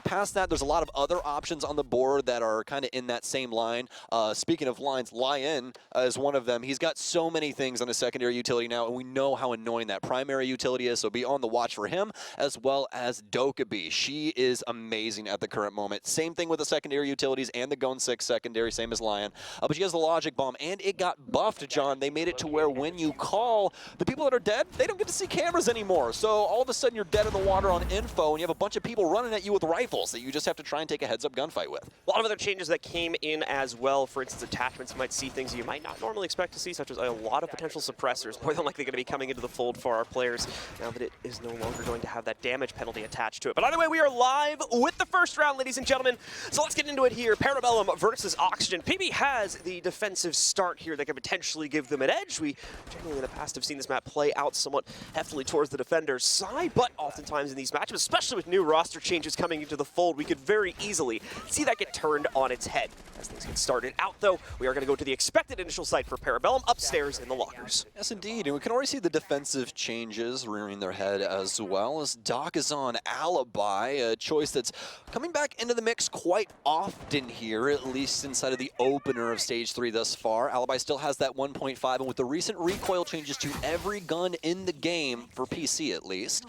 Past that, there's a lot of other options on the board that are kind of in that same line. Speaking of lines, Lion is one of them. He's got so many things on his secondary utility now, and we know how annoying that primary utility is, so be on the watch for him, as well as Dokkaebi. She is amazing at the current moment. Same thing with the secondary utilities and the Gon 6 secondary, same as Lion. But she has the Logic Bomb, and it got buffed, John. They made it to where when you call, the people that are dead, they don't get to see cameras anymore. So all of a sudden you're dead in the water on info, and you have a bunch of people running at you with rifles that you just have to try and take a heads-up gunfight with. A lot of other changes that came in as well. For instance, attachments, you might see things you might not normally expect to see, such as a lot of potential suppressors, more than likely going to be coming into the fold for our players now that it is no longer going to have that damage penalty attached to it. But either way, we are live with the first round, ladies and gentlemen. So let's get into it here. Parabellum versus Oxygen. PB has the defensive start here that could potentially give them an edge. We generally in the past have seen this map play out somewhat heftily towards the defender's side, but oftentimes in these matchups, especially with new roster changes coming into the fold, we could very easily see that get turned on its head. As things get started out, though, we are going to go to the expected initial site for Parabellum upstairs in the lockers. Yes, indeed, and we can already see the defensive changes rearing their head as well, as Doc is on Alibi, a choice that's coming back into the mix quite often here, at least inside of the opener of Stage 3 thus far. Alibi still has that 1.5, and with the recent recoil changes to every gun in the game, for PC at least,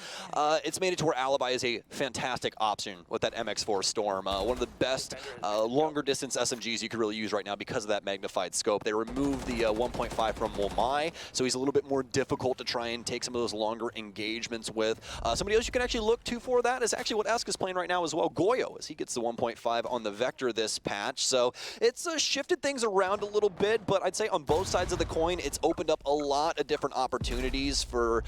it's made it to where Alibi is a fantastic option with that MX4 Storm. One of the best longer distance SMGs you could really use right now because of that magnified scope. They removed the 1.5 from Womai, so he's a little bit more difficult to try and take some of those longer engagements with. Somebody else you can actually look to for that is actually what Esk is playing right now as well, Goyo, as he gets the 1.5 on the Vector this patch. So it's shifted things around a little bit, but I'd say on both sides of the coin, it's opened up a lot of different opportunities for,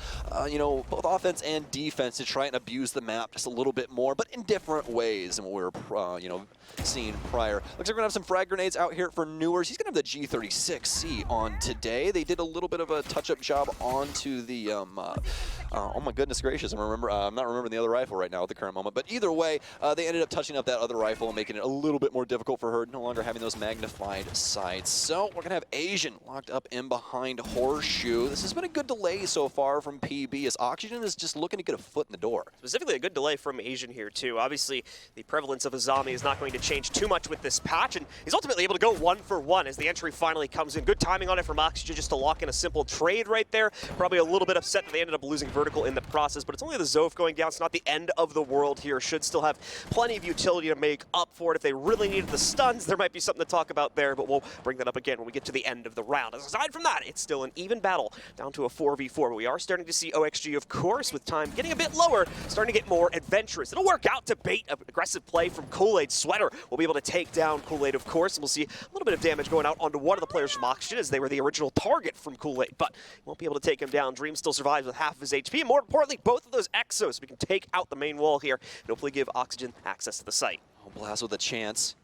you know, both offense and defense to try and abuse the map just a little bit more, but in different ways than what we were, you know, seeing prior. Looks like we're gonna have some frag grenades out here for Newers. He's gonna have the G36C on today. They did a little bit of a touch-up job onto the, oh my goodness gracious, I'm not remembering the other rifle right now at the current moment, but either way, they ended up touching up that other rifle and making it a little bit more difficult for her, no longer having those magnified sights. So we're gonna have Asian locked up in behind Horseshoe. This has been a good delay so far from PB, as Oxygen is just looking to get a foot in the door. Specifically a good delay from Asian here too. Obviously, the prevalence of Azami is not going to change too much with this patch, and he's ultimately able to go 1-for-1 as the entry finally comes in. Good timing on it from Oxygen just to lock in a simple trade right there. Probably a little bit upset that they ended up losing vertical in the process, but it's only the Zof going down. It's not the end of the world here. Should still have plenty of utility to make up for it. If they really needed the stuns, there might be something to talk about there, but we'll bring that up again when we get to the end of the round. Aside from that, it's still an even battle down to a 4v4, but we are starting to see OXG, of course, with time getting a bit lower, starting to get more adventurous. It'll work out to bait an aggressive play from Kool-Aid. Sweater will be able to take down Kool-Aid, of course, and we'll see a little bit of damage going out onto one of the players from Oxygen, as they were the original target from Kool-Aid, but won't be able to take him down. Dream still survives with half of his HP, and more importantly, both of those exos. We can take out the main wall here and hopefully give Oxygen access to the site. Oh, Blast with a chance,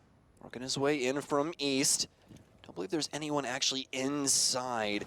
working his way in from east. Don't believe there's anyone actually inside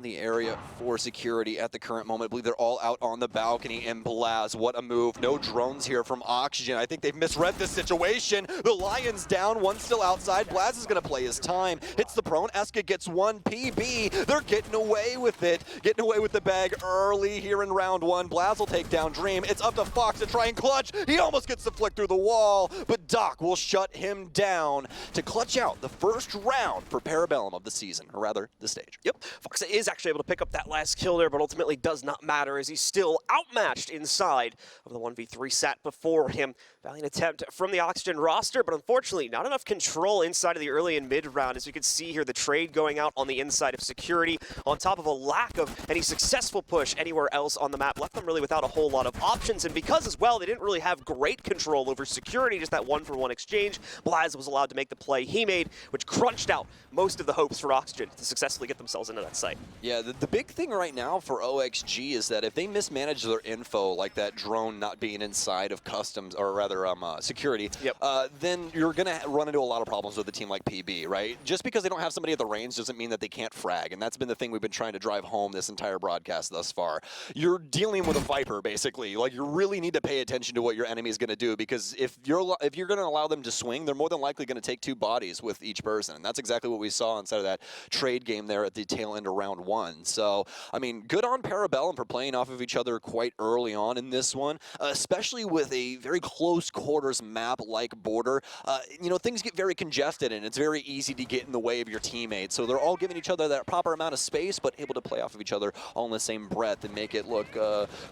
the area for security at the current moment. I believe they're all out on the balcony, and Blaz, what a move. No drones here from Oxygen. I think they've misread this situation. The Lion's down, one still outside. Blaz is gonna play his time. Hits the prone, Eska gets one. PB, they're getting away with it. Getting away with the bag early here in round one. Blaz will take down Dream. It's up to Fox to try and clutch. He almost gets the flick through the wall, but Doc will shut him down to clutch out the first round for Parabellum of the season, or rather, the stage. Yep, Fox is actually able to pick up that last kill there, but ultimately does not matter as he's still outmatched inside of the 1v3 sat before him. Valiant attempt from the Oxygen roster, but unfortunately not enough control inside of the early and mid round. As you can see here, the trade going out on the inside of security on top of a lack of any successful push anywhere else on the map left them really without a whole lot of options, and because as well they didn't really have great control over security, just that 1-for-1 exchange. Blaz was allowed to make the play he made, which crunched out most of the hopes for Oxygen to successfully get themselves into that site. Yeah, the big thing right now for OXG is that if they mismanage their info, like that drone not being inside of customs, or rather security, yep. then you're going to run into a lot of problems with a team like PB, right? Just because they don't have somebody at the range doesn't mean that they can't frag, and that's been the thing we've been trying to drive home this entire broadcast thus far. You're dealing with a Viper, basically. Like, you really need to pay attention to what your enemy is going to do, because if you're going to allow them to swing, they're more than likely going to take two bodies with each person, and that's exactly what we saw inside of that trade game there at the tail end of round one. 1. So, I mean, good on Parabellum for playing off of each other quite early on in this one, especially with a very close quarters map like Border. You know, things get very congested and it's very easy to get in the way of your teammates. So they're all giving each other that proper amount of space, but able to play off of each other all in the same breath and make it look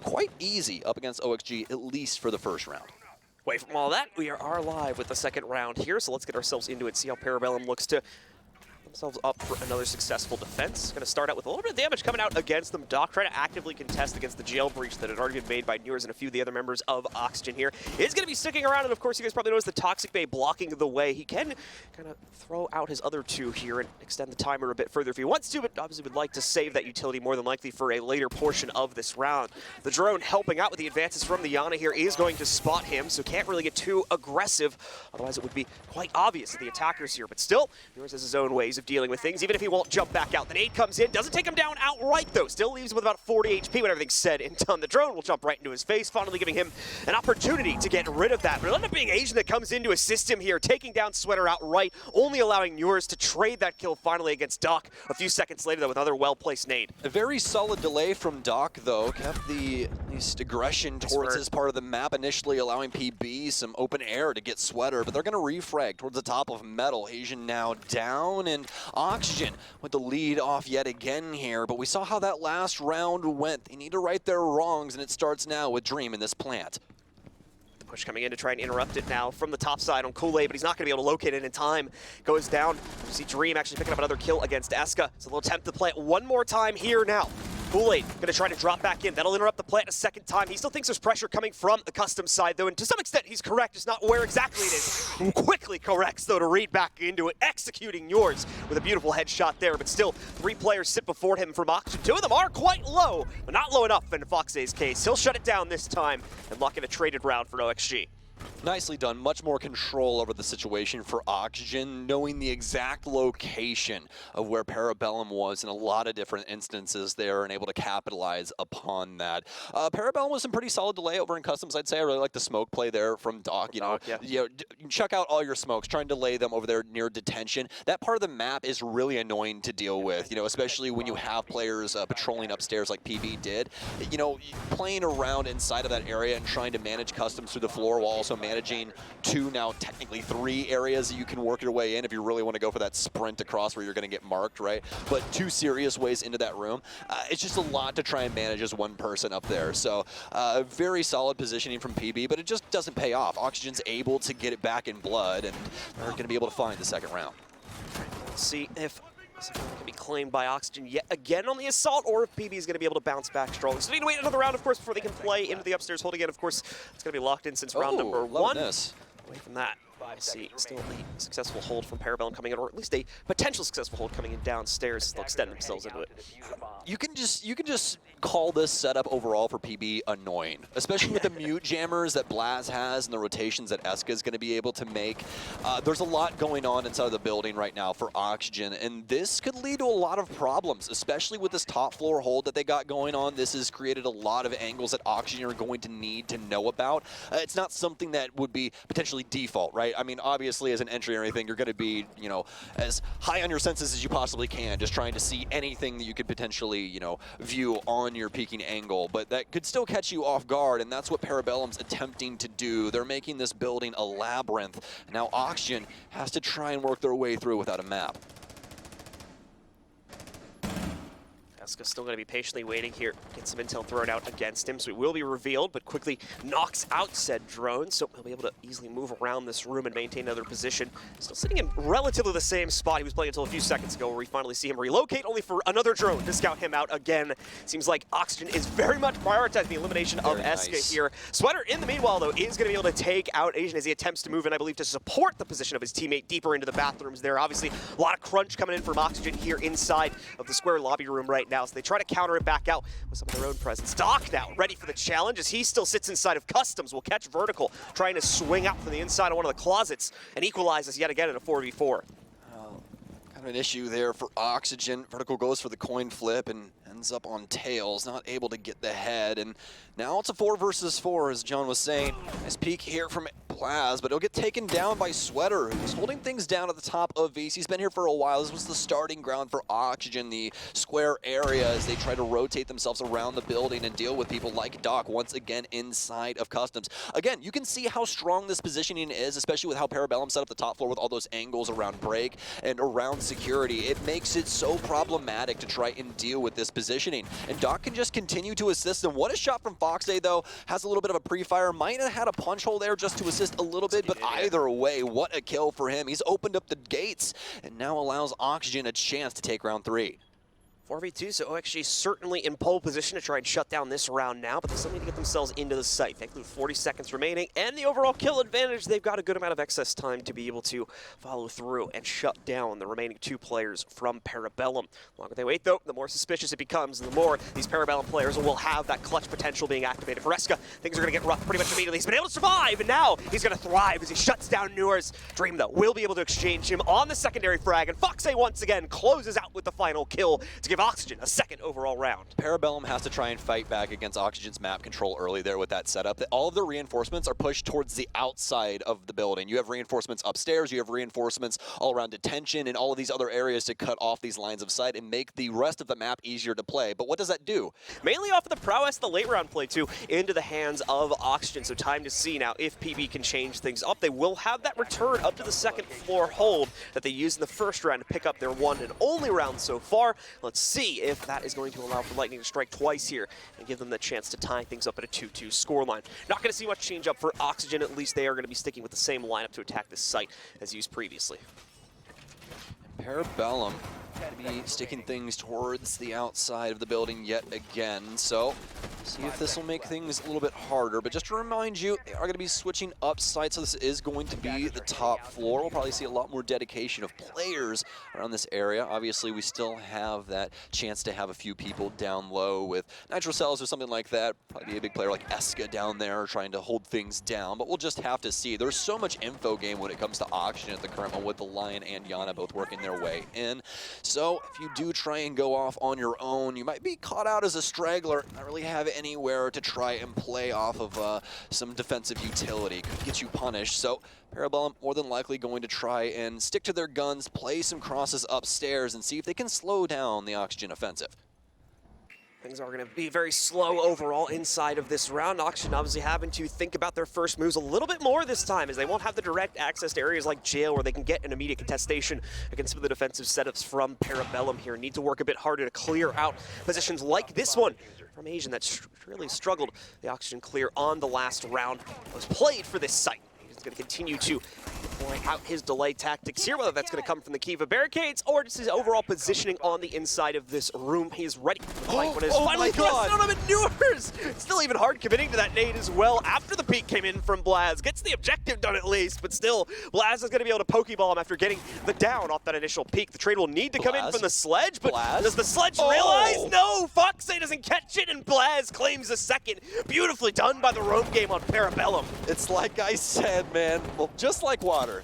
quite easy up against OXG, at least for the first round. Away from all that, we are live with the second round here, so let's get ourselves into it, see how Parabellum looks to themselves up for another successful defense. Going to start out with a little bit of damage coming out against them. Doc trying to actively contest against the jail breach that had already been made by Newers and a few of the other members of Oxygen here. Is going to be sticking around, and of course you guys probably noticed the Toxic Bay blocking the way. He can kind of throw out his other two here and extend the timer a bit further if he wants to, but obviously would like to save that utility more than likely for a later portion of this round. The drone helping out with the advances from the Yana here is going to spot him, so can't really get too aggressive. Otherwise it would be quite obvious to the attackers here, but still, Newers has his own ways of dealing with things, even if he won't jump back out. The nade comes in, doesn't take him down outright though, still leaves him with about 40 HP when everything's said and done. The drone will jump right into his face, finally giving him an opportunity to get rid of that. But it'll end up being Asian that comes in to assist him here, taking down Sweater outright, only allowing Newers to trade that kill finally against Doc a few seconds later though with another well-placed nade. A very solid delay from Doc though, kept the at least aggression towards his part of the map, initially allowing PB some open air to get Sweater, but they're going to refrag towards the top of Metal. Asian now down, and Oxygen with the lead off yet again here, but we saw how that last round went. They need to right their wrongs, and it starts now with Dream in this plant. The push coming in to try and interrupt it now from the top side on Kool-Aid, but he's not going to be able to locate it in time. Goes down. You see Dream actually picking up another kill against Eska. It's a little attempt to plant one more time here now. Kool-Aid going to try to drop back in. That'll interrupt the plant a second time. He still thinks there's pressure coming from the custom side, though, and to some extent he's correct, just not where exactly it is. Quickly corrects, though, to read back into it, executing yours with a beautiful headshot there, but still, 3 players sit before him from Oxygen. 2 of them are quite low, but not low enough in Foxay's case. He'll shut it down this time and lock in a traded round for OXG. Nicely done. Much more control over the situation for Oxygen, knowing the exact location of where Parabellum was in a lot of different instances there and able to capitalize upon that. Parabellum was some pretty solid delay over in customs, I'd say. I really like the smoke play there from Doc. You know, check out all your smokes, trying to lay them over there near detention. That part of the map is really annoying to deal with, you know, especially when you have players patrolling upstairs like PB did. You know, playing around inside of that area and trying to manage customs through the floor while also managing 2, now technically 3 areas that you can work your way in if you really want to go for that sprint across where you're going to get marked, right? But 2 serious ways into that room. It's just a lot to try and manage as one person up there. So very solid positioning from PB, but it just doesn't pay off. Oxygen's able to get it back in blood, and they're going to be able to find the second round. Let's see if something can be claimed by Oxygen yet again on the assault, or if PB is going to be able to bounce back strong. So they need to wait another round, of course, before they can play into the upstairs hold again. Of course, it's going to be locked in since round number 1. Away from that, I see still a successful hold from Parabellum coming in, or at least a potential successful hold coming in downstairs. They'll extend themselves into it. You can just call this setup overall for PB annoying, especially with the mute jammers that Blaz has and the rotations that Eska is going to be able to make. There's a lot going on inside of the building right now for Oxygen, and this could lead to a lot of problems, especially with this top floor hold that they got going on. This has created a lot of angles that Oxygen are going to need to know about. It's not something that would be potentially default, right? I mean, obviously, as an entry or anything, you're going to be, you know, as high on your senses as you possibly can, just trying to see anything that you could potentially, you know, view on your peaking angle, but that could still catch you off guard, and that's what Parabellum's attempting to do. They're making this building a labyrinth. Now Oxygen has to try and work their way through without a map. Eska's still going to be patiently waiting here. Get some intel thrown out against him, so it will be revealed, but quickly knocks out said drone, so he'll be able to easily move around this room and maintain another position. Still sitting in relatively the same spot he was playing until a few seconds ago, where we finally see him relocate, only for another drone to scout him out again. Seems like Oxygen is very much prioritizing the elimination of Eska here. Sweater, in the meanwhile, though, is going to be able to take out Asian as he attempts to move in, I believe, to support the position of his teammate deeper into the bathrooms there. Obviously, a lot of crunch coming in from Oxygen here inside of the square lobby room right now, so they try to counter it back out with some of their own presence. Doc now ready for the challenge as he still sits inside of Customs. Will catch Vertical, trying to swing out from the inside of one of the closets and equalizes yet again in a 4v4. Kind of an issue there for Oxygen. Vertical goes for the coin flip and ends up on tails, not able to get the head. And now it's a 4 versus 4, as John was saying. Nice peek here from Plaz, but he'll get taken down by Sweater, who's holding things down at the top of Vs. He's been here for a while. This was the starting ground for Oxygen, the square area, as they try to rotate themselves around the building and deal with people like Doc once again inside of Customs. Again, you can see how strong this positioning is, especially with how Parabellum set up the top floor with all those angles around break and around security. It makes it so problematic to try and deal with this positioning. And Doc can just continue to assist them. What a shot from Foxay, though. Has a little bit of a pre-fire. Might have had a punch hole there just to assist a little bit, but either way, what a kill for him. He's opened up the gates and now allows Oxygen a chance to take round 3. 4v2, so OXG certainly in pole position to try and shut down this round now, but they still need to get themselves into the site. Thankfully, 40 seconds remaining, and the overall kill advantage, they've got a good amount of excess time to be able to follow through and shut down the remaining 2 players from Parabellum. The longer they wait, though, the more suspicious it becomes, and the more these Parabellum players will have that clutch potential being activated. For Reska, things are going to get rough pretty much immediately. He's been able to survive, and now he's going to thrive as he shuts down Newer's. Dream, though, will be able to exchange him on the secondary frag, and Foxay once again closes out with the final kill to give Oxygen a second overall round. Parabellum has to try and fight back against Oxygen's map control early there with that setup. All of the reinforcements are pushed towards the outside of the building. You have reinforcements upstairs, you have reinforcements all around detention and all of these other areas to cut off these lines of sight and make the rest of the map easier to play. But what does that do? Mainly off of the prowess, the late round play too, into the hands of Oxygen. So time to see now if PB can change things up. They will have that return up to the second floor hold that they used in the first round to pick up their one and only round so far. Let's see if that is going to allow for Lightning to strike twice here and give them the chance to tie things up at a 2-2 scoreline. Not going to see much change up for Oxygen. At least they are going to be sticking with the same lineup to attack this site as used previously. Parabellum be sticking things towards the outside of the building yet again. So see if this will make things a little bit harder. But just to remind you, they are going to be switching up sites. So this is going to be the top floor. We'll probably see a lot more dedication of players around this area. Obviously, we still have that chance to have a few people down low with Nitro Cells or something like that. Probably be a big player like Eska down there trying to hold things down. But we'll just have to see. There's so much info game when it comes to Oxygen at the current moment with the Lion and Yana both working their way in. So if you do try and go off on your own, you might be caught out as a straggler, not really have anywhere to try and play off of some defensive utility. Could get you punished. So Parabellum more than likely going to try and stick to their guns, play some crosses upstairs, and see if they can slow down the Oxygen offensive. Things are going to be very slow overall inside of this round. Oxygen obviously having to think about their first moves a little bit more this time, as they won't have the direct access to areas like jail where they can get an immediate contestation against some of the defensive setups from Parabellum here. Need to work a bit harder to clear out positions like this one from Asian that's really struggled. The Oxygen clear on the last round was played for this site. He's going to continue to deploy out his delay tactics here, whether that's going to come from the Kiva barricades or just his overall positioning on the inside of this room. He's ready to fight when it is finally thrust on him, and Newers still even hard committing to that nade as well after the peek came in from Blaz. Gets the objective done at least, but still Blaz is going to be able to Pokeball him after getting the down off that initial peek. The trade will need to come in from the sledge, but does the sledge realize? No, Foxay doesn't catch it, and Blaz claims a second. Beautifully done by the roam game on Parabellum. It's like I said, man, well, just like water,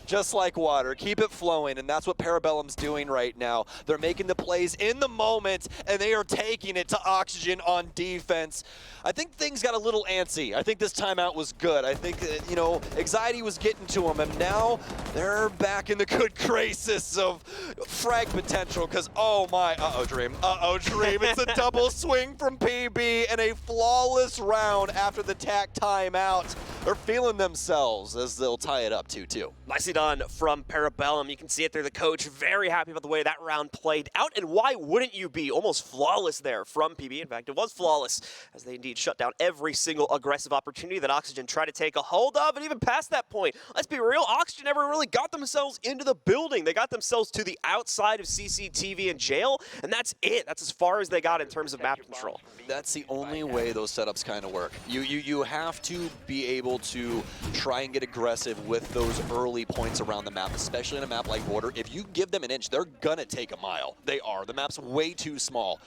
keep it flowing, and that's what Parabellum's doing right now. They're making the plays in the moment, and they are taking it to Oxygen on defense. I think things got a little antsy. I think this timeout was good. I think, you know, anxiety was getting to them, and now they're back in the good graces of frag potential, because, oh my, Dream. Dream. It's a double swing from PB and a flawless round after the TAC timeout. They're feeling themselves as they'll tie it up 2-2. Nicely done from Parabellum. You can see it there. The coach very happy about the way that round played out, and why wouldn't you be? Almost flawless there from PB. In fact, it was flawless as they indeed shut down every single aggressive opportunity that Oxygen tried to take a hold of, and even past that point, let's be real, Oxygen never really got themselves into the building. They got themselves to the outside of CCTV and jail, and that's it. That's as far as they got in terms of map control. That's the only way those setups kind of work. You have to be able to try and get aggressive with those early points around the map, especially in a map like Water. If you give them an inch, they're gonna take a mile. They are. The map's way too small.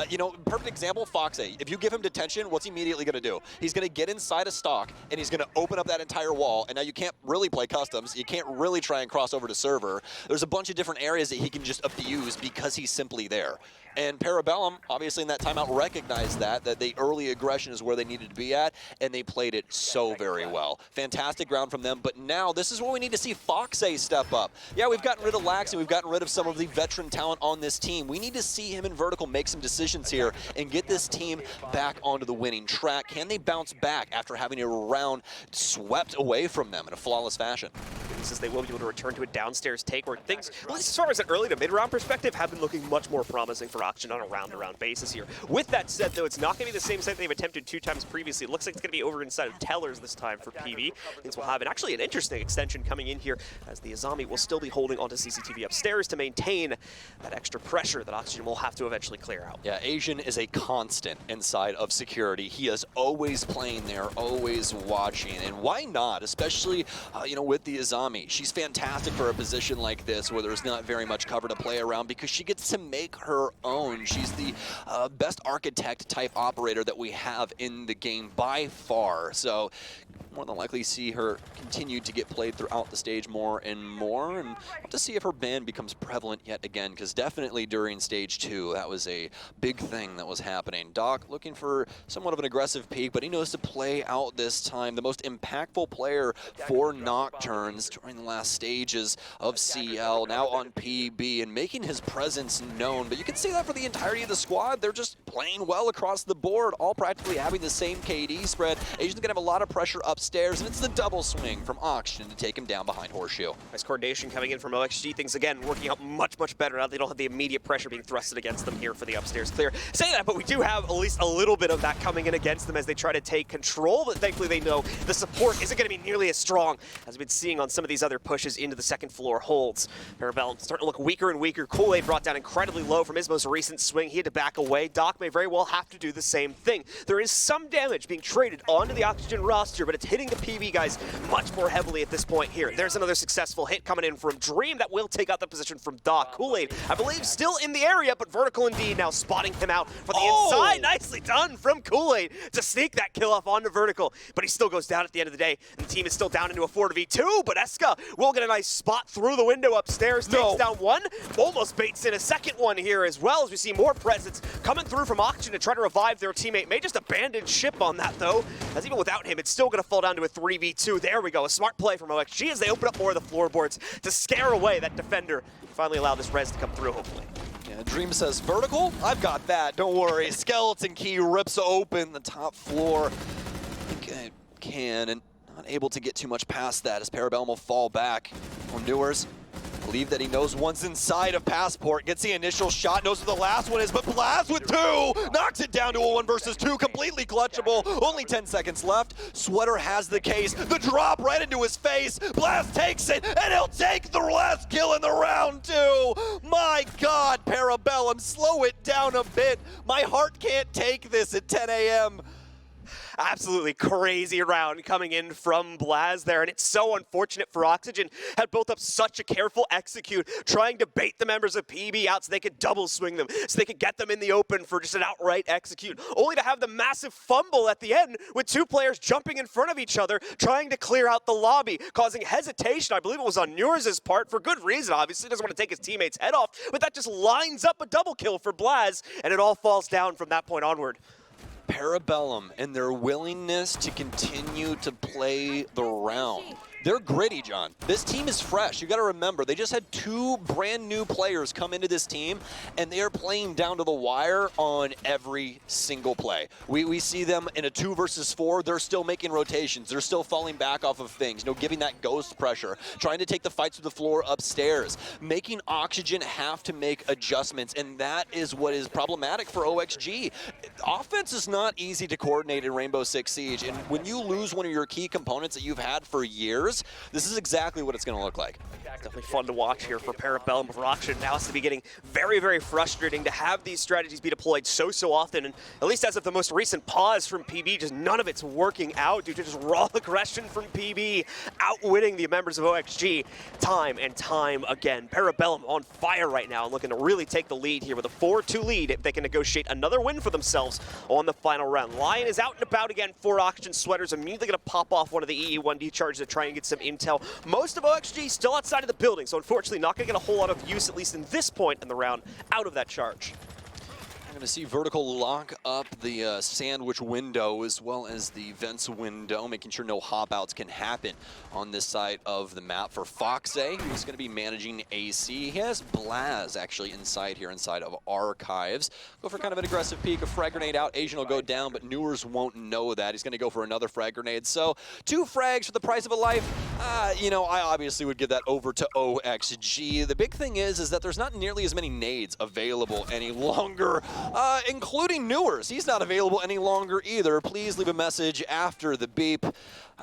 You know, perfect example, Foxay. If you give him detention, what's he immediately gonna do? He's gonna get inside a stock, and he's gonna open up that entire wall, and now you can't really play customs. You can't really try and cross over to server. There's a bunch of different areas that he can just abuse because he's simply there. And Parabellum, obviously in that timeout, recognized that the early aggression is where they needed to be at, and they played it so very well. Fantastic round from them, but now this is where we need to see Foxay step up. Yeah, we've gotten rid of Lax, and we've gotten rid of some of the veteran talent on this team. We need to see him in Vertical make some decisions here and get this team back onto the winning track. Can they bounce back after having a round swept away from them in a flawless fashion? He says they will be able to return to a downstairs take where things, at least as far as an early to mid-round perspective, have been looking much more promising for Oxygen on a round-to-round basis here. With that said, though, it's not going to be the same site they've attempted 2 times previously. It looks like it's going to be over inside of Tellers this time for PB. Things will have actually an interesting extension coming in here as the Azami will still be holding onto CCTV upstairs to maintain that extra pressure that Oxygen will have to eventually clear out. Yeah, Asian is a constant inside of security. He is always playing there, always watching, and why not? Especially, you know, with the Azami. She's fantastic for a position like this where there's not very much cover to play around because she gets to make her own. She's the best architect type operator that we have in the game by far. So more than likely see her continue to get played throughout the stage more and more, and to see if her ban becomes prevalent yet again, because definitely during stage 2 that was a big thing that was happening. Doc looking for somewhat of an aggressive peak, but he knows to play out this time. The most impactful player for Nocturnes during the last stages of CL, now on PB and making his presence known. But you can see that for the entirety of the squad, they're just playing well across the board, all practically having the same KD spread. Asian's gonna have a lot of pressure upstairs, and it's the double swing from Oxygen to take him down behind Horseshoe. Nice coordination coming in from OXG. Things again working out much, much better now. They don't have the immediate pressure being thrusted against them here for the upstairs clear. Say that, but we do have at least a little bit of that coming in against them as they try to take control, but thankfully they know the support isn't going to be nearly as strong as we've been seeing on some of these other pushes into the second floor holds. Parabellum starting to look weaker and weaker. Kool-Aid brought down incredibly low from his most recent swing. He had to back away. Doc may very well have to do the same thing. There is some damage being traded onto the Oxygen roster, but it's hitting the PB guys much more heavily at this point here. There's another successful hit coming in from Dream that will take out the position from Doc. Kool-Aid, I believe, still in the area, but Vertical indeed now spotting him out for the inside. Nicely done from Kool-Aid to sneak that kill off onto Vertical, but he still goes down at the end of the day, and the team is still down into a 4-v2, but Eska will get a nice spot through the window upstairs, takes down one, almost baits in a second one here as well as we see more presence coming through from Oxygen to try to revive their teammate. May just abandon ship on that though, as even without him, it's still going to fall down to a 3v2. There we go, a smart play from OXG as they open up more of the floorboards to scare away that defender. Finally allow this res to come through, hopefully. Yeah, Dream says, Vertical? I've got that, don't worry. Skeleton Key rips open the top floor. I think it can, and not able to get too much past that as Parabellum will fall back. Hondurers believe that he knows one's inside of Passport, gets the initial shot, knows where the last one is, but Blast with 2 knocks it down to a 1 versus 2, completely clutchable. Only 10 seconds left. Sweater has the case, the drop right into his face. Blast takes it, and he'll take the last kill in the round 2. My God, Parabellum, slow it down a bit. My heart can't take this at 10 a.m. Absolutely crazy round coming in from Blaz there, and it's so unfortunate for Oxygen. Had built up such a careful execute, trying to bait the members of PB out so they could double swing them, so they could get them in the open for just an outright execute, only to have the massive fumble at the end with 2 players jumping in front of each other, trying to clear out the lobby, causing hesitation. I believe it was on Nurz's part, for good reason, obviously. He doesn't want to take his teammate's head off, but that just lines up a double kill for Blaz, and it all falls down from that point onward. Parabellum and their willingness to continue to play the round. They're gritty, John. This team is fresh. You got to remember, they just had 2 brand new players come into this team, and they are playing down to the wire on every single play. We see them in a 2 versus 4. They're still making rotations. They're still falling back off of things, you know, giving that ghost pressure, trying to take the fights to the floor upstairs, making Oxygen have to make adjustments, and that is what is problematic for OXG. Offense is not easy to coordinate in Rainbow Six Siege, and when you lose one of your key components that you've had for years, this is exactly what it's going to look like. Definitely fun to watch here for Parabellum. For Oxygen now has to be getting very, very frustrating to have these strategies be deployed so often, and at least as of the most recent pause from PB, just none of it's working out due to just raw aggression from PB, outwitting the members of OXG time and time again. Parabellum on fire right now and looking to really take the lead here with a 4-2 lead if they can negotiate another win for themselves on the final round. Lion is out and about again for Oxygen. Sweater's immediately going to pop off one of the EE1D charges to try and get some intel. Most of OXG still outside of the building, so unfortunately not going to get a whole lot of use, at least in this point in the round, out of that charge. We're going to see Vertical lock up the sandwich window as well as the vents window, making sure no hop outs can happen on this side of the map. For Foxay, who's going to be managing AC, he has Blaz actually inside here, inside of Archives. Go for kind of an aggressive peek, a frag grenade out. Asian will go down, but Newers won't know that. He's going to go for another frag grenade. So 2 frags for the price of a life. You know, I obviously would give that over to OXG. The big thing is that there's not nearly as many nades available any longer. Including Newers. He's not available any longer either. Please leave a message after the beep.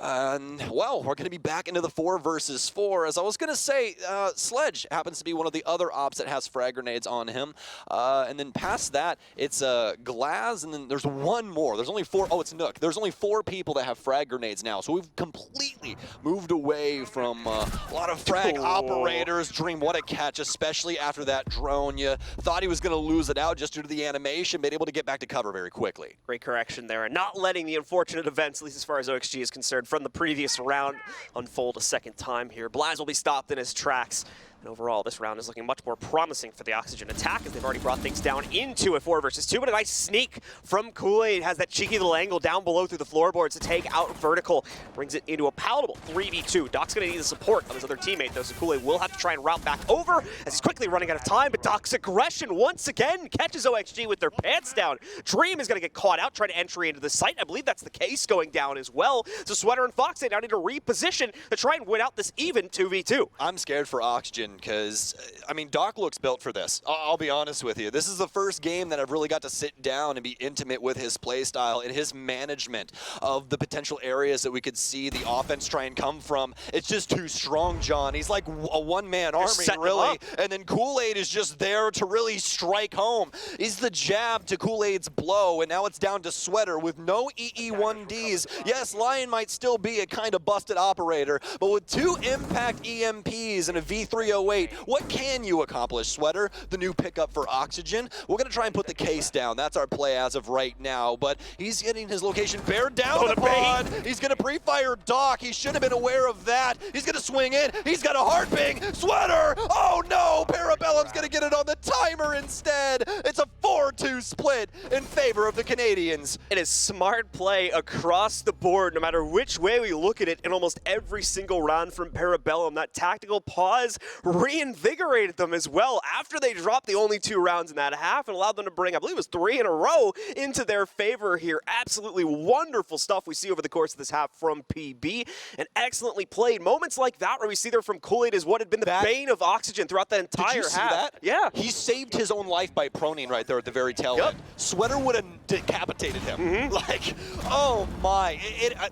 Well, we're going to be back into the 4 versus 4. As I was going to say, Sledge happens to be one of the other ops that has frag grenades on him. And then past that, it's Glaz, and then there's one more. There's only 4. Oh, it's Nook. There's only 4 people that have frag grenades now. So we've completely moved away from a lot of frag operators. Dream, what a catch, especially after that drone. You thought he was going to lose it out just due to the animation, but able to get back to cover very quickly. Great correction there, and not letting the unfortunate events, at least as far as OXG is concerned, from the previous round unfold a second time here. Blaz will be stopped in his tracks. And overall, this round is looking much more promising for the Oxygen attack as they've already brought things down into a 4 versus 2. But a nice sneak from Kool-Aid has that cheeky little angle down below through the floorboards to take out Vertical. Brings it into a palatable 3v2. Doc's going to need the support of his other teammate, though, so Kool-Aid will have to try and route back over as he's quickly running out of time. But Doc's aggression once again catches OXG with their pants down. Dream is going to get caught out trying to entry into the site. I believe that's the case going down as well. So Sweater and Foxay now need to reposition to try and win out this even 2v2. I'm scared for Oxygen because, I mean, Doc looks built for this. I'll be honest with you. This is the first game that I've really got to sit down and be intimate with his playstyle and his management of the potential areas that we could see the offense try and come from. It's just too strong, John. He's like a one-man army, really. And then Kool-Aid is just there to really strike home. He's the jab to Kool-Aid's blow, and now it's down to Sweater with no EE1Ds. Yes, Lion might still be a kind of busted operator, but with 2 impact EMPs and a V308, what can you accomplish, Sweater? The new pickup for Oxygen. We're going to try and put the case down. That's our play as of right now, but he's getting his location bared down upon. He's going to pre-fire Doc. He should have been aware of that. He's going to swing in. He's got a hard ping. Sweater! Oh no! Parabellum's going to get it on the timer instead. It's a 4-2 split in favor of the Canadians. It is smart play across the board, no matter which way we look at it, in almost every single round from Parabellum. That tactical pause reinvigorated them as well after they dropped the only 2 rounds in that half and allowed them to bring, I believe it was 3 in a row, into their favor here. Absolutely wonderful stuff we see over the course of this half from PB, and excellently played. Moments like that where we see there from Kool-Aid is what had been the bane of Oxygen throughout that entire half. Did you see that? Yeah. He saved his own life by proning right there at the very tail end. Sweater would have decapitated him. Like, oh my.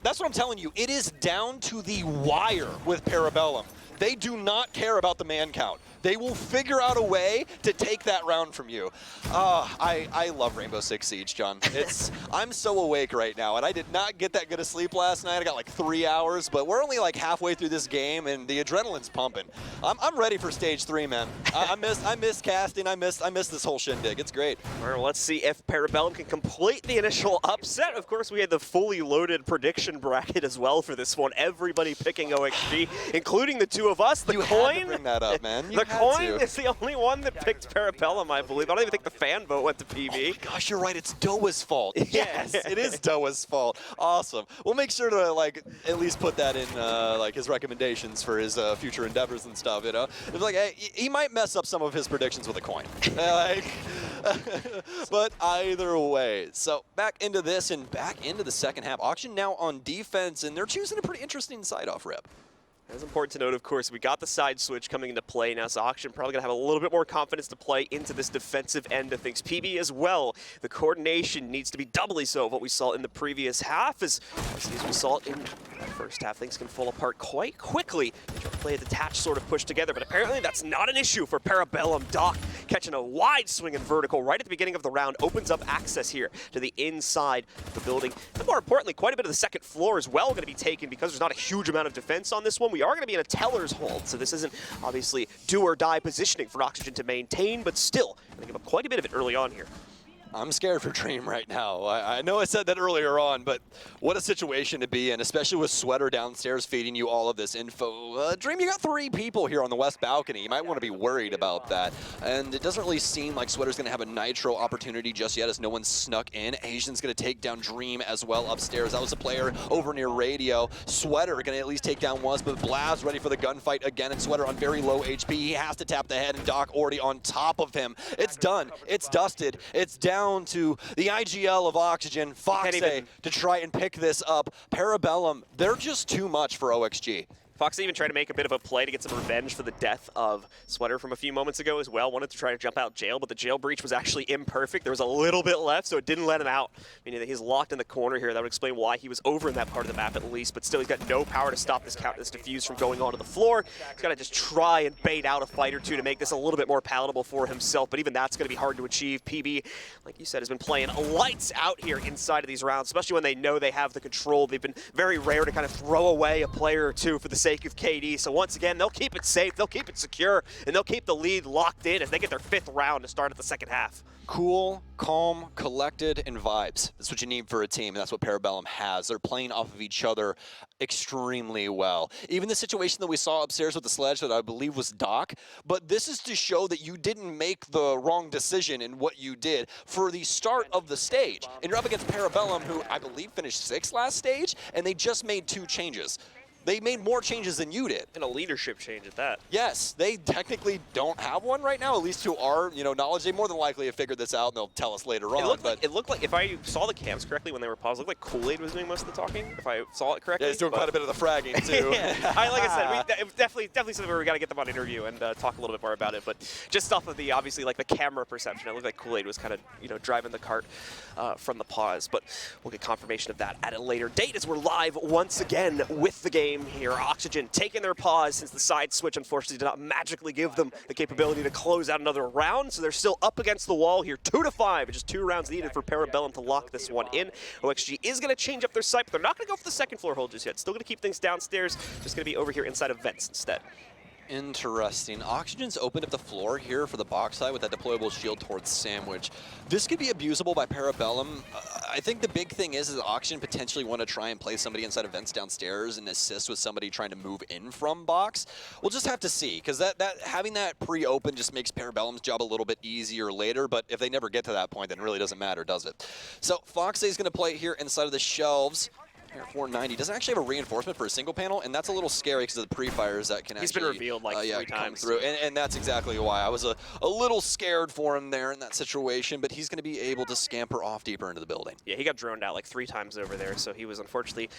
That's what I'm telling you. It is down to the wire with Parabellum. They do not care about the man count. They will figure out a way to take that round from you. I love Rainbow Six Siege, John. I'm so awake right now, and I did not get that good of sleep last night. I got like 3 hours, but we're only like halfway through this game, and the adrenaline's pumping. I'm ready for stage 3, man. I miss casting. I miss this whole shindig. It's great. Well, let's see if Parabellum can complete the initial upset. Of course, we had the fully loaded prediction bracket as well for this one. Everybody picking OXG, including the 2 of us. The you coin. Had to bring that up, man. The coin is the only one that picked Parabellum, I believe. I don't even think the fan vote went to PB. Oh my gosh, you're right. It's Doa's fault. Yes, Yeah. it is Doa's fault. Awesome. We'll make sure to like at least put that in like his recommendations for his future endeavors and stuff. You know, it's like hey, he might mess up some of his predictions with a coin. But either way, so back into this and back into the second half. Auction now on defense, and they're choosing a pretty interesting side-off rep. It's important to note, of course, we got the side switch coming into play now, so Auction probably going to have a little bit more confidence to play into this defensive end of things. PB as well, the coordination needs to be doubly so of what we saw in the previous half, as we saw it in the first half. Things can fall apart quite quickly. They try to play a detached sort of push together, but apparently that's not an issue for Parabellum. Doc catching a wide swing in vertical right at the beginning of the round, opens up access here to the inside of the building. And more importantly, quite a bit of the second floor as well going to be taken because there's not a huge amount of defense on this one. We are going to be in a teller's hold, so this isn't obviously do or die positioning for Oxygen to maintain, but still going to give up quite a bit of it early on here. I'm scared for Dream right now. I know I said that earlier on, but what a situation to be in, especially with Sweater downstairs feeding you all of this info. Dream, you got 3 people here on the west balcony. You might want to be worried about that. And it doesn't really seem like Sweater's going to have a nitro opportunity just yet, as no one snuck in. Asian's going to take down Dream as well upstairs. That was a player over near Radio. Sweater going to at least take down once, but Blaz ready for the gunfight again, and Sweater on very low HP. He has to tap the head, and Doc already on top of him. It's done. It's dusted. It's down to the IGL of Oxygen, Foxay, to try and pick this up. Parabellum, they're just too much for OXG. Foxy even tried to make a bit of a play to get some revenge for the death of Sweater from a few moments ago as well. Wanted to try to jump out jail, but the jail breach was actually imperfect. There was a little bit left, so it didn't let him out. Meaning that he's locked in the corner here. That would explain why he was over in that part of the map at least, but still he's got no power to stop this diffuse from going onto the floor. He's got to just try and bait out a fight or two to make this a little bit more palatable for himself, but even that's going to be hard to achieve. PB, like you said, has been playing lights out here inside of these rounds, especially when they know they have the control. They've been very rare to kind of throw away a player or two for the sake of KD. So once again, they'll keep it safe, they'll keep it secure, and they'll keep the lead locked in as they get their 5th round to start at the second half. Cool, calm, collected, and vibes. That's what you need for a team, and that's what Parabellum has. They're playing off of each other extremely well. Even the situation that we saw upstairs with the sledge that I believe was Doc, but this is to show that you didn't make the wrong decision in what you did for the start of the stage. And you're up against Parabellum, who I believe finished 6th last stage, and they just made 2 changes. They made more changes than you did. And a leadership change at that. Yes, they technically don't have one right now, at least to our knowledge. They more than likely have figured this out, and theyll tell us later on. It looked like, if I saw the cams correctly when they were paused, it looked like Kool-Aid was doing most of the talking, if I saw it correctly. Yeah, he's doing quite a bit of the fragging, too. Yeah. Like I said, definitely something where we got to get them on interview and talk a little bit more about it. But just off of the, obviously, like the camera perception, it looked like Kool-Aid was kind of, driving the cart from the pause. But we'll get confirmation of that at a later date as we're live once again with the game here. Oxygen taking their pause since the side switch unfortunately did not magically give them the capability to close out another round, so they're still up against the wall here. 2-5, just 2 rounds needed for Parabellum to lock this one in. OXG is going to change up their site, but they're not going to go for the second floor hold just yet. Still going to keep things downstairs, just going to be over here inside of vents instead. Interesting. Oxygen's opened up the floor here for the box side with that deployable shield towards Sandwich. This could be abusable by Parabellum. I think the big thing is Oxygen potentially want to try and play somebody inside of vents downstairs and assist with somebody trying to move in from box. We'll just have to see, because having that pre-open just makes Parabellum's job a little bit easier later, but if they never get to that point, then it really doesn't matter, does it? So Foxay's going to play here inside of the shelves. Here, 490 doesn't actually have a reinforcement for a single panel, and that's a little scary because of the pre-fires that can He's been revealed like 3 times. Come through. And that's exactly why I was a little scared for him there in that situation, but he's going to be able to scamper off deeper into the building. Yeah, he got droned out like 3 times over there, so he was unfortunately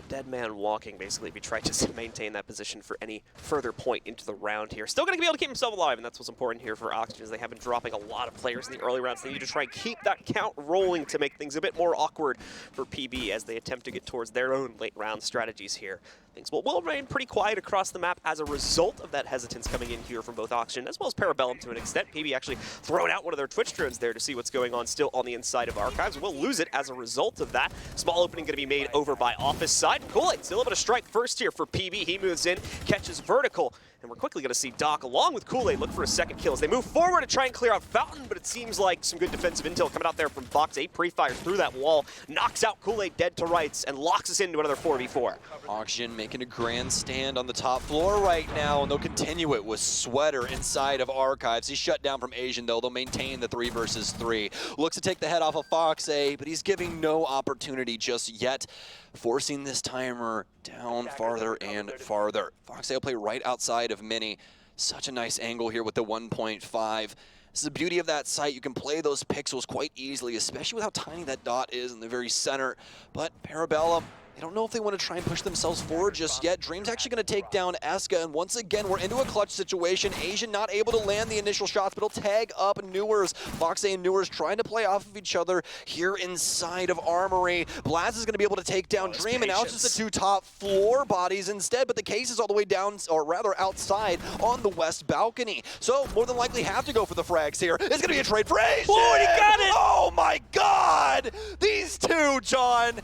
dead man walking, basically, if he tried to maintain that position for any further point into the round here. Still going to be able to keep himself alive, and that's what's important here for Oxygen, as they have been dropping a lot of players in the early rounds. They need to try and keep that count rolling to make things a bit more awkward for PB as they attempt to get towards their own late round strategies here. Things will remain pretty quiet across the map as a result of that hesitance coming in here from both Oxygen as well as Parabellum to an extent. PB actually throwing out one of their Twitch drones there to see what's going on still on the inside of Archives. We'll lose it as a result of that. Small opening going to be made over by Office side. Kool-Aid still able to strike first here for PB. He moves in, catches vertical. And we're quickly going to see Doc, along with Kool-Aid, look for a second kill as they move forward to try and clear out Fountain, but it seems like some good defensive intel coming out there from Fox. 8 pre-fires through that wall, knocks out Kool-Aid dead to rights, and locks us into another 4v4. Oxygen making a grandstand on the top floor right now, and they'll continue it with Sweater inside of Archives. He's shut down from Asian, though. They'll maintain the 3 versus 3. Looks to take the head off of Foxay, but he's giving no opportunity just yet, forcing this timer down farther and farther. Foxay will play right outside of Mini. Such a nice angle here with the 1.5. This is the beauty of that site. You can play those pixels quite easily, especially with how tiny that dot is in the very center. But Parabellum, I don't know if they want to try and push themselves forward just yet. Dream's actually going to take down Eska, and once again, we're into a clutch situation. Asian not able to land the initial shots, but he'll tag up Newers. Foxay and Newers trying to play off of each other here inside of Armory. Blaz is going to be able to take down Dream, and now it's just the 2 top floor bodies instead, but the case is all the way down, or rather outside, on the west balcony. So, more than likely have to go for the frags here. It's going to be a trade for Asian! Oh, he got it! Oh my god! These two, John!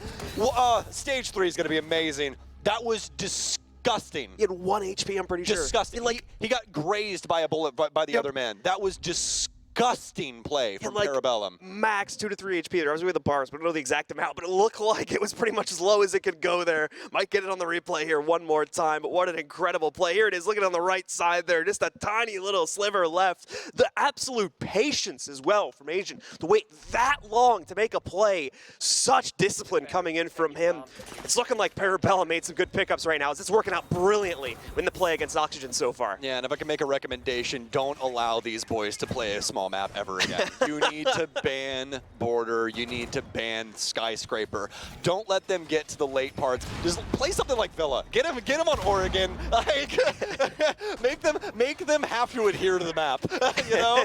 Stage 3 is going to be amazing. That was disgusting. He had 1 HP, I'm pretty sure. Disgusting. Like, he got grazed by a bullet by the other man. That was disgusting. disgusting play from like, PARABELLUM. Max 2 to 3 HP there. I was with the bars, but I don't know the exact amount, but it looked like it was pretty much as low as it could go there. Might get it on the replay here one more time, but what an incredible play. Here it is, look at it on the right side there, just a tiny little sliver left. The absolute patience as well from Asian to wait that long to make a play. Such discipline coming in from him. It's looking like PARABELLUM made some good pickups right now. It's working out brilliantly in the play against Oxygen so far. Yeah, and if I can make a recommendation, don't allow these boys to play a small map ever again. You need to ban Border. You need to ban Skyscraper. Don't let them get to the late parts. Just play something like Villa. Get them on Oregon. Like, make them have to adhere to the map. You know,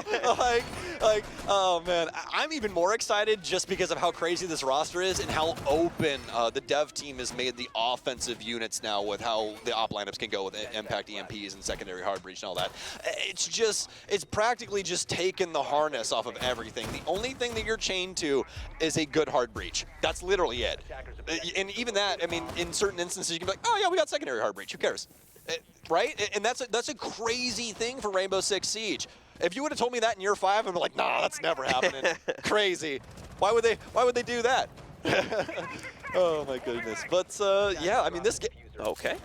like, oh man, I'm even more excited just because of how crazy this roster is and how open the dev team has made the offensive units now with how the op lineups can go with impact EMPs and secondary hard breach and all that. It's practically just taken the harness off of everything. The only thing that you're chained to is a good hard breach. That's literally it. And even that, I mean, in certain instances, you can be like, oh yeah, we got secondary hard breach. Who cares? Right? And that's a crazy thing for Rainbow Six Siege. If you would have told me that in year 5, I'd be like, nah, that's never happening. Crazy. Why would they do that? Oh my goodness. But yeah, I mean this game. Okay.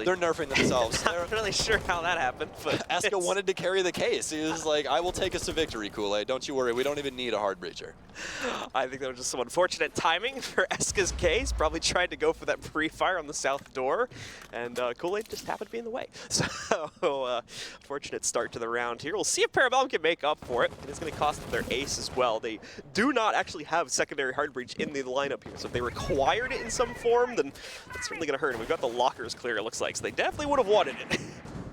They're nerfing themselves. Not really sure how that happened, but Eska wanted to carry the case. He was like, I will take us to victory, Kool-Aid. Don't you worry. We don't even need a hard breacher. I think that was just some unfortunate timing for Eska's case. Probably tried to go for that pre-fire on the south door, and Kool-Aid just happened to be in the way. So, fortunate start to the round here. We'll see if PARABELLUM can make up for it. It is going to cost them their ace as well. They do not actually have secondary hard breach in the lineup here, so if they required it in some form, then that's certainly going to hurt. And we've got the lockers clear, it looks like, so they definitely would have wanted it.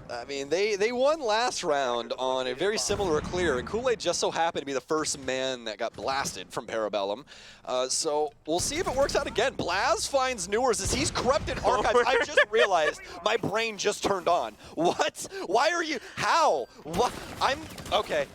I mean, they won last round on a very similar clear, and Kool-Aid just so happened to be the first man that got blasted from PARABELLUM. So we'll see if it works out again. Blaz finds Newers as he's corrupted archives. I just realized my brain just turned on. What? Why are you? How? What? I'm okay.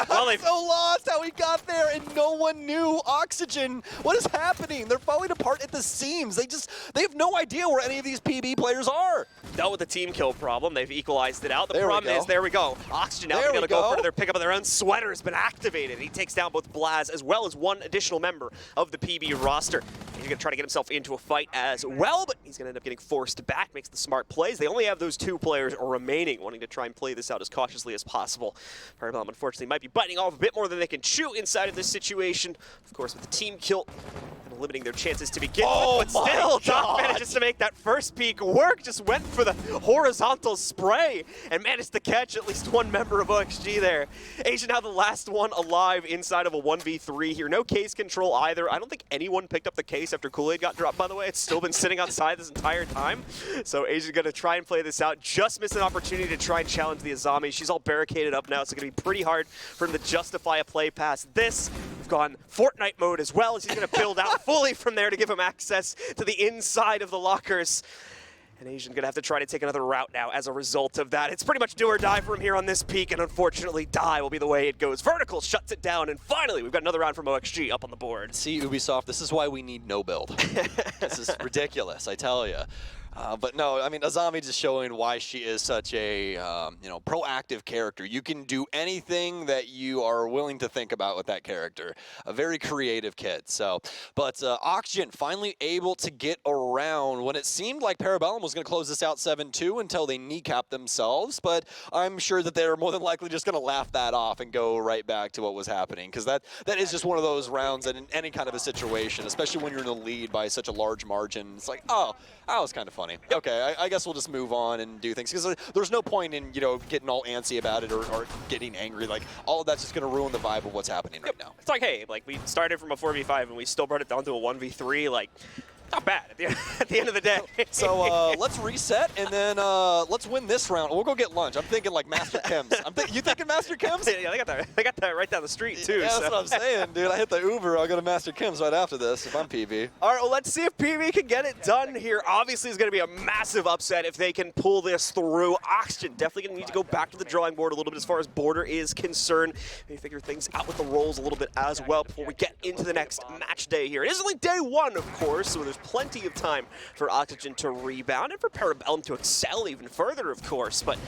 Well, I'm so lost how he got there, and no one knew Oxygen. What is happening? They're falling apart at the seams. They have no idea where any of these PB players are. Dealt with the team kill problem. They've equalized it out. The There we problem go. is, there we go. Oxygen now going to go for their pickup of their own. Sweater has been activated. He takes down both Blaz as well as one additional member of the PB roster. He's going to try to get himself into a fight as well, but he's going to end up getting forced back. Makes the smart plays. They only have those 2 players remaining, wanting to try and play this out as cautiously as possible. PARABELLUM, unfortunately, might be biting off a bit more than they can chew inside of this situation. Of course, with the team kill, limiting their chances to begin with, but still, Doc manages to make that first peek work. Just went for the horizontal spray and managed to catch at least one member of OXG there. Asian now the last one alive inside of a 1v3 here. No case control either. I don't think anyone picked up the case after Kool-Aid got dropped, by the way. It's still been sitting outside this entire time. So Asian going to try and play this out. Just missed an opportunity to try and challenge the Azami. She's all barricaded up now. It's going to be pretty hard for him to justify a play past this. We've gone Fortnite mode as well, as he's going to build out fully from there to give him access to the inside of the lockers. And Asian going to have to try to take another route now as a result of that. It's pretty much do or die for him here on this peak, and unfortunately die will be the way it goes. Vertical shuts it down, and finally we've got another round from OXG up on the board. See, Ubisoft, this is why we need no build. This is ridiculous, I tell you. But no, I mean, Azami just showing why she is such a proactive character. You can do anything that you are willing to think about with that character. A very creative kid. So, but Oxygen finally able to get around when it seemed like PARABELLUM was going to close this out 7-2 until they kneecapped themselves. But I'm sure that they're more than likely just going to laugh that off and go right back to what was happening, because that is just one of those rounds that in any kind of a situation, especially when you're in the lead by such a large margin, it's like, oh, that was kind of funny. Okay, I guess we'll just move on and do things, because there's no point in, getting all antsy about it or getting angry. Like, all of that's just going to ruin the vibe of what's happening right now. It's like, hey, like, we started from a 4v5 and we still brought it down to a 1v3, like, not bad at the end of the day. So let's reset, and then let's win this round. We'll go get lunch. I'm thinking like Master Kim's. You thinking Master Kim's? Yeah, they got that right down the street too. Yeah, that's what I'm saying, dude. I hit the Uber. I'll go to Master Kim's right after this if I'm PB. All right, well, let's see if PB can get it done here. Obviously, it's going to be a massive upset if they can pull this through. Oxygen definitely going to need to go back to the drawing board a little bit as far as Border is concerned. Maybe figure things out with the roles a little bit as well before we get into the next match day here. It is only day 1, of course, so there's leave plenty of time for Oxygen to rebound and for Parabellum to excel even further, of course. But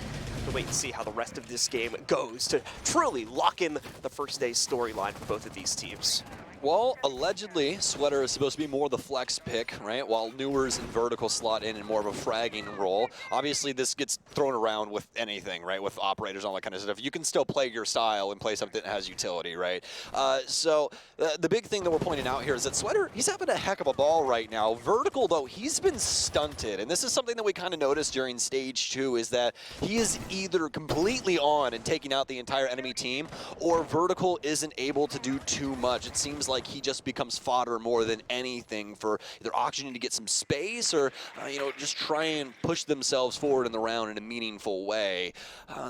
we'll wait and see how the rest of this game goes to truly lock in the first day's storyline for both of these teams. Well, allegedly, Sweater is supposed to be more the flex pick, right? While Newers and Vertical slot in more of a fragging role. Obviously, this gets thrown around with anything, right? With operators and all that kind of stuff. You can still play your style and play something that has utility, right? So the big thing that we're pointing out here is that Sweater, he's having a heck of a ball right now. Vertical, though, he's been stunted. And this is something that we kind of noticed during Stage 2 is that he is either completely on and taking out the entire enemy team, or Vertical isn't able to do too much. It seems like he just becomes fodder more than anything for either Oxygen to get some space or, just try and push themselves forward in the round in a meaningful way.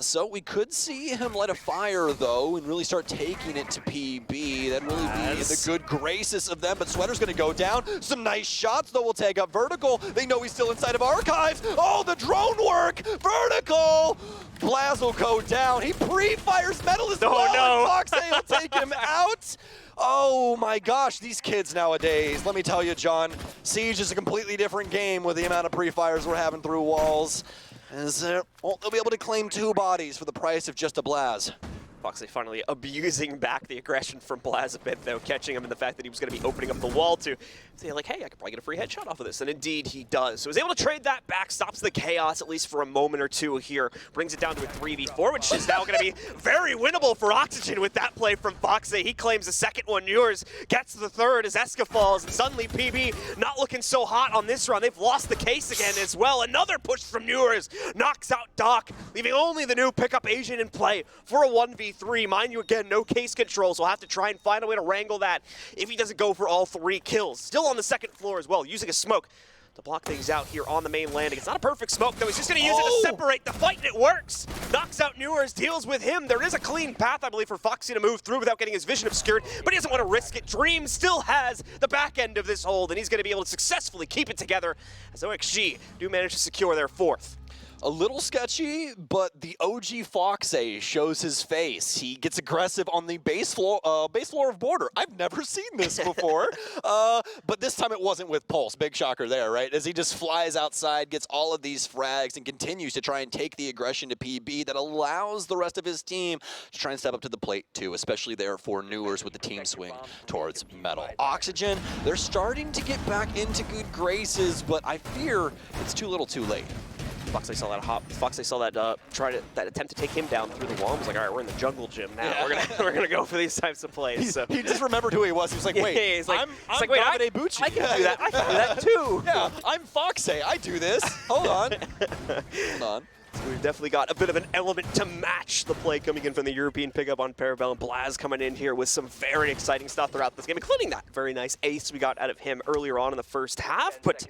So we could see him light a fire, though, and really start taking it to PB. That'd really be in the good graces of them, but Sweater's going to go down. Some nice shots, though, will take up Vertical. They know he's still inside of Archives. Oh, the drone work! Vertical! Blaz will go down. He pre-fires Metal as well, and Foxay will take him out. Oh my gosh, these kids nowadays, let me tell you, John, Siege is a completely different game with the amount of pre-fires we're having through walls. They'll be able to claim 2 bodies for the price of just a Blaz. Foxy finally abusing back the aggression from Blaz a bit, though, catching him in the fact that he was going to be opening up the wall to say, like, hey, I could probably get a free headshot off of this. And indeed, he does. So he's able to trade that back, stops the chaos, at least for a moment or two here, brings it down to a 3v4, which is now going to be very winnable for Oxygen with that play from Foxy. He claims the second one. Yours gets the third as Eska falls, and suddenly PB not looking so hot on this run. They've lost the case again as well. Another push from Newers knocks out Doc, leaving only the new pickup Asian in play for a 1v3. Mind you, again, no case control, so we'll have to try and find a way to wrangle that if he doesn't go for all 3 kills. Still on the second floor as well, using a smoke to block things out here on the main landing. It's not a perfect smoke, though. He's just going to use it to separate the fight, and it works. Knocks out Newers, deals with him. There is a clean path, I believe, for Foxy to move through without getting his vision obscured, but he doesn't want to risk it. Dream still has the back end of this hold, and he's going to be able to successfully keep it together as OXG do manage to secure their 4th. A little sketchy, but the OG Foxay shows his face. He gets aggressive on the base floor of Border. I've never seen this before, but this time it wasn't with Pulse. Big shocker there, right? As he just flies outside, gets all of these frags, and continues to try and take the aggression to PB that allows the rest of his team to try and step up to the plate too, especially there for Newers with the team swing towards Metal. Oxygen, they're starting to get back into good graces, but I fear it's too little too late. Foxy saw that hop. Foxy saw that that attempt to take him down through the wall. I was like, all right, we're in the jungle gym now. Yeah. We're gonna go for these types of plays. So. He just remembered who he was. He was like, wait, yeah, he's like, I'm wait, Bucci. I can do that. I can do that too. Yeah, I'm Foxay. I do this. Hold on. Hold on. So we've definitely got a bit of an element to match the play coming in from the European pickup on Parabellum. Blaz coming in here with some very exciting stuff throughout this game, including that very nice ace we got out of him earlier on in the first half. But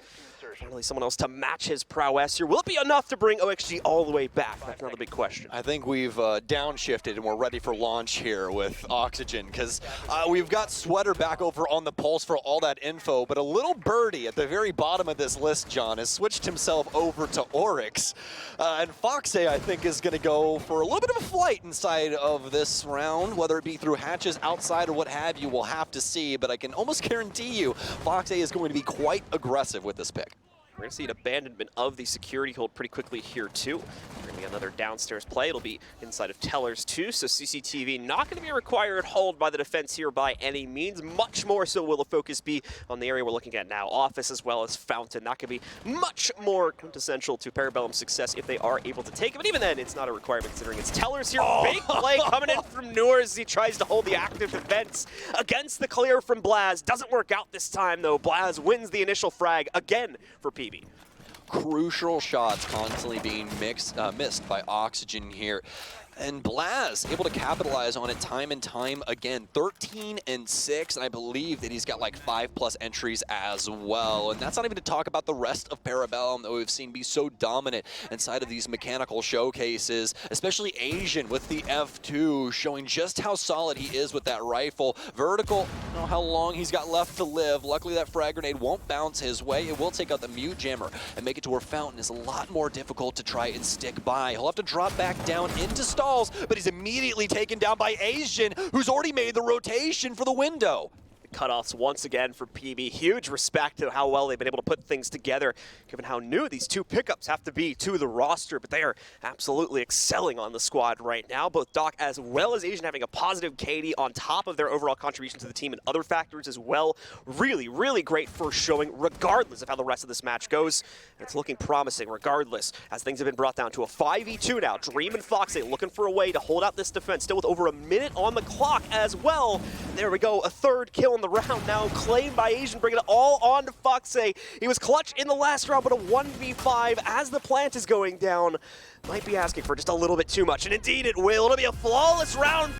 finally someone else to match his prowess here. Will it be enough to bring OXG all the way back? That's another big question. I think we've downshifted and we're ready for launch here with Oxygen, because we've got Sweater back over on the Pulse for all that info, but a little birdie at the very bottom of this list, John, has switched himself over to Oryx. And Foxay, I think, is going to go for a little bit of a flight inside of this round, whether it be through hatches outside or what have you, we'll have to see, but I can almost guarantee you Foxay is going to be quite aggressive with this pick. We're going to see an abandonment of the security hold pretty quickly here, too. We're going to get another downstairs play. It'll be inside of Tellers, too, so CCTV not going to be a required hold by the defense here by any means. Much more so will the focus be on the area we're looking at now, Office as well as Fountain. That could be much more quintessential to Parabellum's success if they are able to take it, but even then, it's not a requirement considering it's Tellers here. Big play coming in from Newers as he tries to hold the active defense against the clear from Blaz. Doesn't work out this time, though. Blaz wins the initial frag again for PB. Crucial shots constantly being missed by Oxygen here. And Blaz able to capitalize on it time and time again. 13 and 6, and I believe that he's got like 5+ entries as well. And that's not even to talk about the rest of Parabellum that we've seen be so dominant inside of these mechanical showcases, especially Asian with the F2 showing just how solid he is with that rifle. Vertical, I don't know how long he's got left to live. Luckily that frag grenade won't bounce his way. It will take out the mute jammer and make it to where Fountain is a lot more difficult to try and stick by. He'll have to drop back down into stalls, but he's immediately taken down by Asian, who's already made the rotation for the window. cutoffs once again for PB. Huge respect to how well they've been able to put things together, given how new these two pickups have to be to the roster, but they are absolutely excelling on the squad right now. Both Doc as well as Asian having a positive KD on top of their overall contribution to the team and other factors as well. Really, really great first showing, regardless of how the rest of this match goes. And it's looking promising regardless, as things have been brought down to a 5v2 now. Dream and Foxy looking for a way to hold out this defense, still with over a minute on the clock as well. There we go, a third kill in the round now claimed by Asian, bringing it all on to Foxy. He was clutch in the last round, but a 1v5 as the plant is going down might be asking for just a little bit too much, and indeed it will. It'll be a flawless round.